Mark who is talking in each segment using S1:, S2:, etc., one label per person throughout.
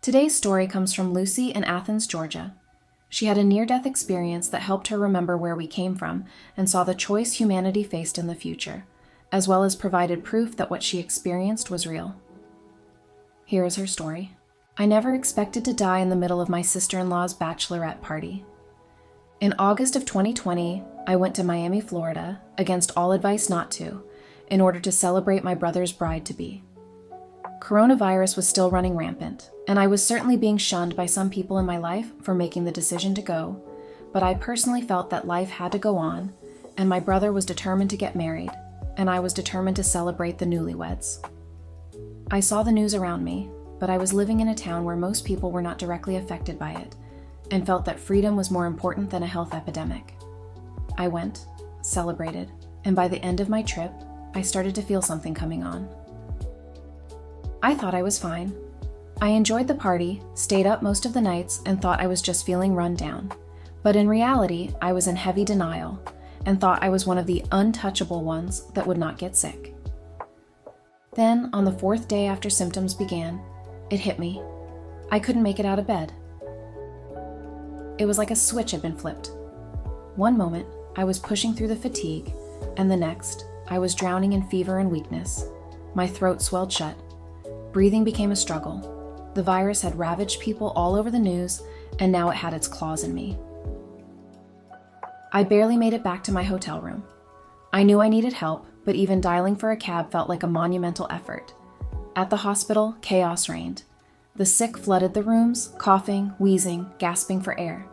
S1: Today's story comes from Lucy in Athens, Georgia. She had a near-death experience that helped her remember where we came from and saw the choice humanity faced in the future, as well as provided proof that what she experienced was real. Here is her story. I never expected to die in the middle of my sister-in-law's bachelorette party. In August of 2020, I went to Miami, Florida, against all advice not to, in order to celebrate my brother's bride-to-be. Coronavirus was still running rampant, and I was certainly being shunned by some people in my life for making the decision to go, but I personally felt that life had to go on, and my brother was determined to get married, and I was determined to celebrate the newlyweds. I saw the news around me, but I was living in a town where most people were not directly affected by it, and felt that freedom was more important than a health epidemic. I went, celebrated, and by the end of my trip, I started to feel something coming on. I thought I was fine. I enjoyed the party, stayed up most of the nights, and thought I was just feeling run down. But in reality, I was in heavy denial, and thought I was one of the untouchable ones that would not get sick. Then, on the 4th day after symptoms began, it hit me. I couldn't make it out of bed. It was like a switch had been flipped. One moment, I was pushing through the fatigue, and the next, I was drowning in fever and weakness. My throat swelled shut. Breathing became a struggle. The virus had ravaged people all over the news, and now it had its claws in me. I barely made it back to my hotel room. I knew I needed help, but even dialing for a cab felt like a monumental effort. At the hospital, chaos reigned. The sick flooded the rooms, coughing, wheezing, gasping for air.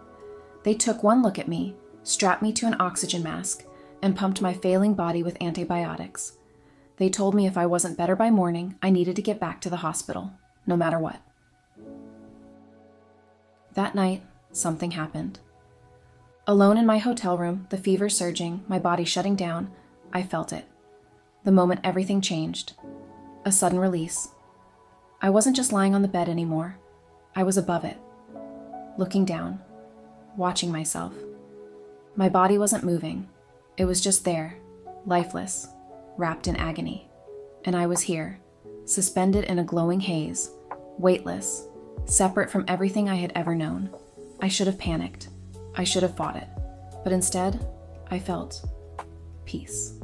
S1: They took one look at me, strapped me to an oxygen mask, and pumped my failing body with antibiotics. They told me if I wasn't better by morning, I needed to get back to the hospital, no matter what. That night, something happened. Alone in my hotel room, the fever surging, my body shutting down, I felt it. The moment everything changed. A sudden release. I wasn't just lying on the bed anymore. I was above it, looking down, watching myself. My body wasn't moving. It was just there, lifeless, wrapped in agony. And I was here, suspended in a glowing haze, weightless, separate from everything I had ever known. I should have panicked. I should have fought it. But instead, I felt peace.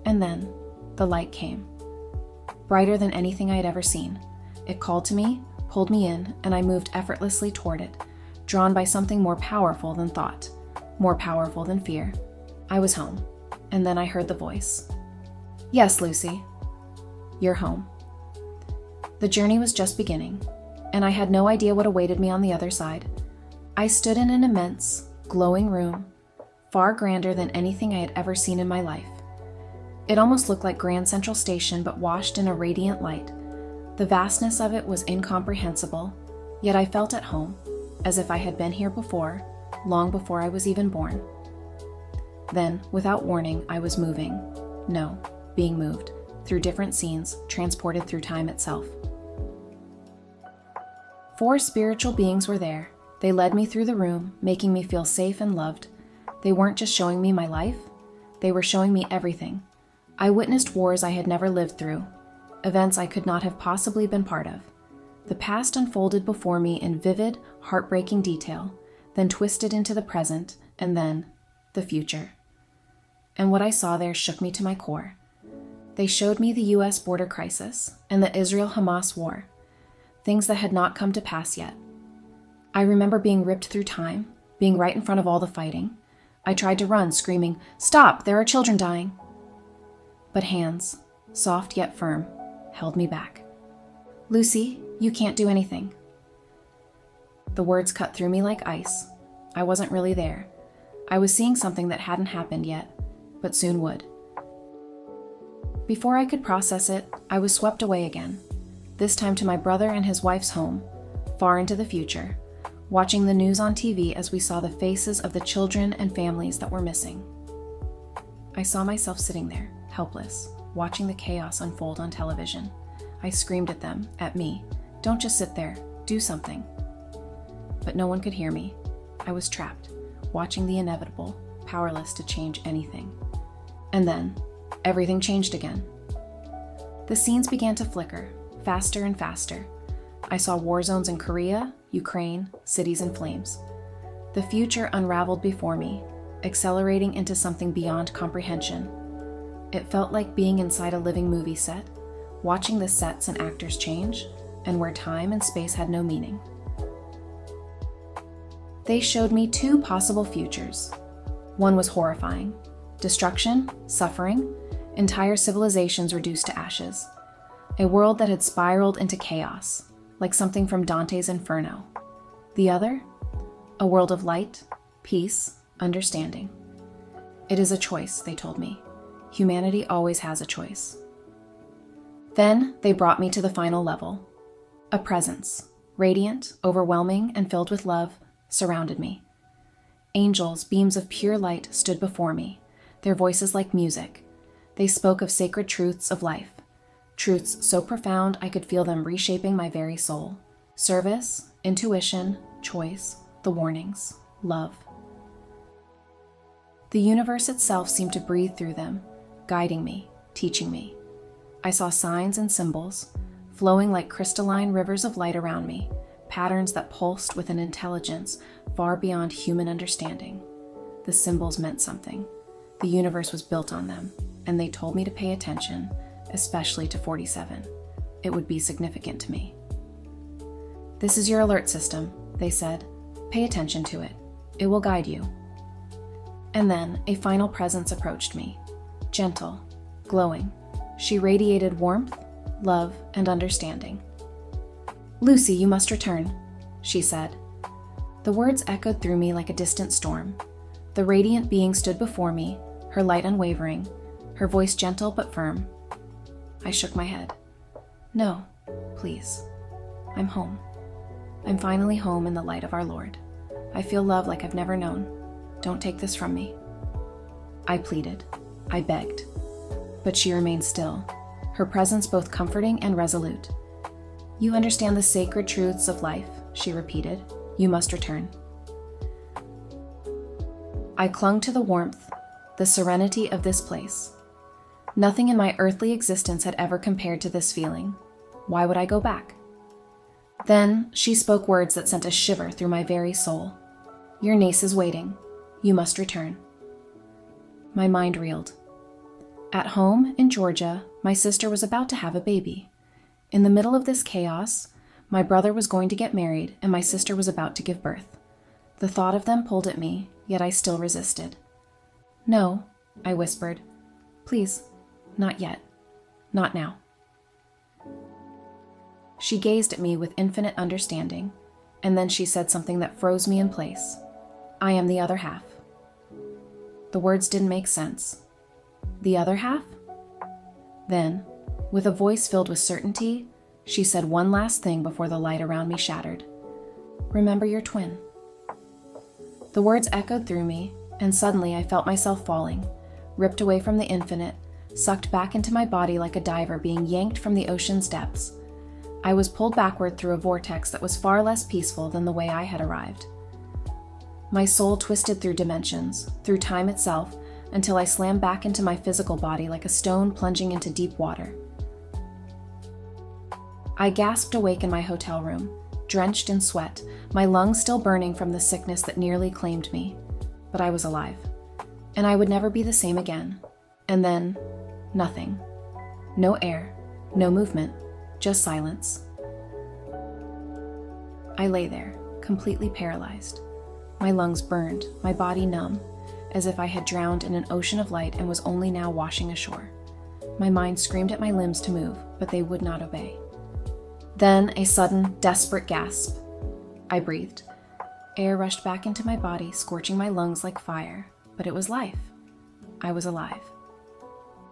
S1: And then, the light came. Brighter than anything I had ever seen. It called to me, pulled me in, and I moved effortlessly toward it, drawn by something more powerful than thought, more powerful than fear. I was home, and then I heard the voice. Yes, Lucy, you're home. The journey was just beginning, and I had no idea what awaited me on the other side. I stood in an immense, glowing room, far grander than anything I had ever seen in my life. It almost looked like Grand Central Station, but washed in a radiant light. The vastness of it was incomprehensible, yet I felt at home, as if I had been here before, long before I was even born. Then, without warning, I was moving. No, being moved, through different scenes, transported through time itself. 4 spiritual beings were there. They led me through the room, making me feel safe and loved. They weren't just showing me my life, they were showing me everything. I witnessed wars I had never lived through, events I could not have possibly been part of. The past unfolded before me in vivid, heartbreaking detail, then twisted into the present, and then the future. And what I saw there shook me to my core. They showed me the U.S. border crisis and the Israel-Hamas war, things that had not come to pass yet. I remember being ripped through time, being right in front of all the fighting. I tried to run, screaming, "Stop! There are children dying!" But hands, soft yet firm, held me back. "Lucy, you can't do anything." The words cut through me like ice. I wasn't really there. I was seeing something that hadn't happened yet, but soon would. Before I could process it, I was swept away again, this time to my brother and his wife's home, far into the future, watching the news on TV as we saw the faces of the children and families that were missing. I saw myself sitting there, helpless, watching the chaos unfold on television. I screamed at them, at me, "Don't just sit there, do something." But no one could hear me. I was trapped, watching the inevitable, powerless to change anything. And then, everything changed again. The scenes began to flicker, faster and faster. I saw war zones in Korea, Ukraine, cities in flames. The future unraveled before me, accelerating into something beyond comprehension. It felt like being inside a living movie set, watching the sets and actors change, and where time and space had no meaning. They showed me 2 possible futures. One was horrifying. Destruction, suffering, entire civilizations reduced to ashes. A world that had spiraled into chaos, like something from Dante's Inferno. The other? A world of light, peace, understanding. It is a choice, they told me. Humanity always has a choice. Then they brought me to the final level. A presence, radiant, overwhelming, and filled with love, surrounded me. Angels, beams of pure light, stood before me, their voices like music. They spoke of sacred truths of life, truths so profound I could feel them reshaping my very soul. Service, intuition, choice, the warnings, love. The universe itself seemed to breathe through them, guiding me, teaching me. I saw signs and symbols, flowing like crystalline rivers of light around me, patterns that pulsed with an intelligence far beyond human understanding. The symbols meant something. The universe was built on them, and they told me to pay attention, especially to 47. It would be significant to me. This is your alert system, they said. Pay attention to it. It will guide you. And then a final presence approached me, gentle, glowing. She radiated warmth, love, and understanding. "Lucy, you must return," she said. The words echoed through me like a distant storm. The radiant being stood before me, her light unwavering, her voice gentle but firm. I shook my head. "No, please. I'm home. I'm finally home in the light of our Lord. I feel love like I've never known. Don't take this from me." I pleaded. I begged. But she remained still, her presence both comforting and resolute. "You understand the sacred truths of life," she repeated. "You must return." I clung to the warmth, the serenity of this place. Nothing in my earthly existence had ever compared to this feeling. Why would I go back? Then she spoke words that sent a shiver through my very soul. "Your niece is waiting. You must return." My mind reeled. At home in Georgia, my sister was about to have a baby. In the middle of this chaos, my brother was going to get married and my sister was about to give birth. The thought of them pulled at me, yet I still resisted. "No," I whispered. "Please, not yet. Not now." She gazed at me with infinite understanding, and then she said something that froze me in place. "I am the other half." The words didn't make sense. The other half? Then, with a voice filled with certainty, she said one last thing before the light around me shattered. "Remember your twin." The words echoed through me, and suddenly I felt myself falling, ripped away from the infinite, sucked back into my body like a diver being yanked from the ocean's depths. I was pulled backward through a vortex that was far less peaceful than the way I had arrived. My soul twisted through dimensions, through time itself, until I slammed back into my physical body like a stone plunging into deep water. I gasped awake in my hotel room, drenched in sweat, my lungs still burning from the sickness that nearly claimed me. But I was alive, and I would never be the same again. And then, nothing. No air, no movement, just silence. I lay there, completely paralyzed. My lungs burned, my body numb, as if I had drowned in an ocean of light and was only now washing ashore. My mind screamed at my limbs to move, but they would not obey. Then a sudden, desperate gasp. I breathed. Air rushed back into my body, scorching my lungs like fire, but it was life. I was alive.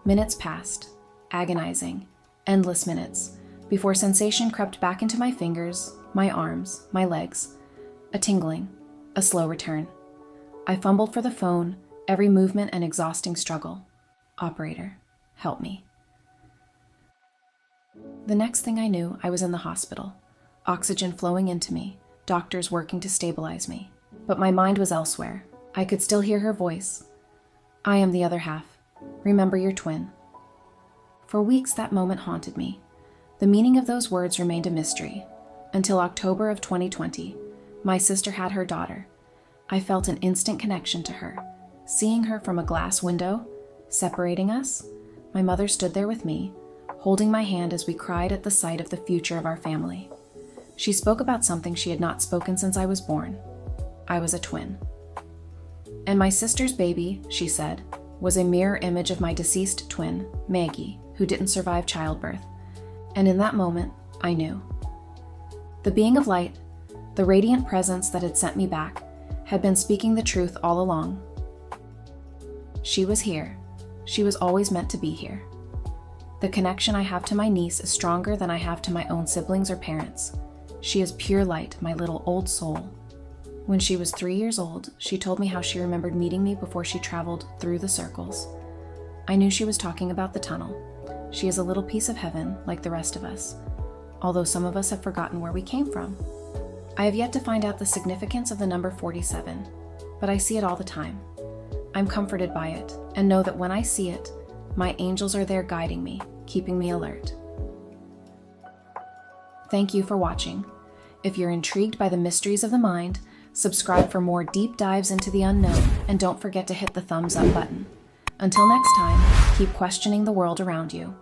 S1: Minutes passed, agonizing, endless minutes, before sensation crept back into my fingers, my arms, my legs. A tingling, a slow return. I fumbled for the phone, every movement an exhausting struggle. "Operator, help me." The next thing I knew, I was in the hospital, oxygen flowing into me, doctors working to stabilize me. But my mind was elsewhere. I could still hear her voice. "I am the other half. Remember your twin." For weeks that moment haunted me. The meaning of those words remained a mystery. until October of 2020. My sister had her daughter. I felt an instant connection to her. Seeing her from a glass window, separating us, my mother stood there with me, holding my hand as we cried at the sight of the future of our family. She spoke about something she had not spoken since I was born. I was a twin. And my sister's baby, she said, was a mirror image of my deceased twin, Maggie, who didn't survive childbirth. And in that moment, I knew. The being of light, the radiant presence that had sent me back, had been speaking the truth all along. She was here. She was always meant to be here. The connection I have to my niece is stronger than I have to my own siblings or parents. She is pure light, my little old soul. When she was 3 years old, she told me how she remembered meeting me before she traveled through the circles. I knew she was talking about the tunnel. She is a little piece of heaven, like the rest of us, although some of us have forgotten where we came from. I have yet to find out the significance of the number 47, but I see it all the time. I'm comforted by it, and know that when I see it, my angels are there guiding me, keeping me alert. Thank you for watching. If you're intrigued by the mysteries of the mind, subscribe for more deep dives into the unknown, and don't forget to hit the thumbs up button. Until next time, keep questioning the world around you.